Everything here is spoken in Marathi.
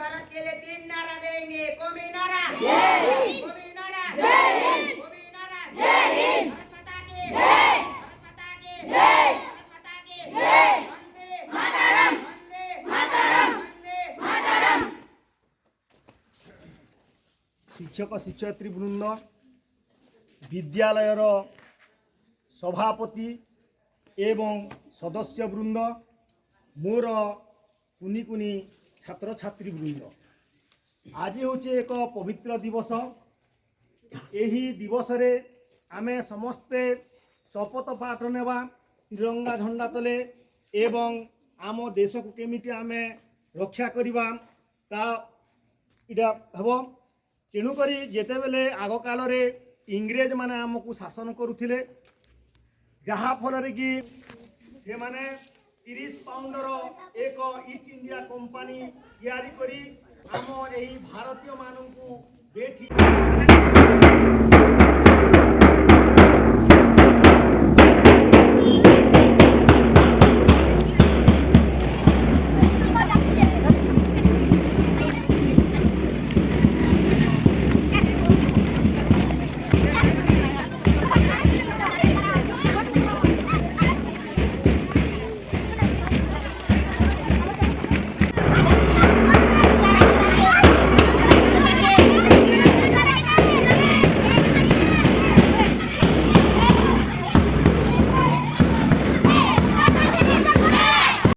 भारत के लिए 3 नारा देंगे। कौमी नारा, कौमी नारा, कौमी नारा, भारत माता की जय, भारत माता की जय, भारत माता की जय, वंदे मातरम, वंदे मातरम, वंदे मातरम। शिक्षक शिक्षयित्री वृंद, विद्यालयर सभापति एवं सदस्य वृंद, मोर कुनी कुनी छात्र छात्री वृंद, आज हूँ एक पवित्र दिवस। यही दिवस रे आमे समस्ते शपथ पाठ नेवा तिरंगा झंडा तले एवं आम देश को केमिति आमे रक्षा करिबा ता इटा हबो। तेणुकरी जेतेबेले आग काल रे इंग्रेज माने आमको शासन करुथिले, जहा फल कि से माने 30 पाउंडर एक ईस्ट इंडिया कंपनी तैयारी करी आम यही भारतीय मानू बेठी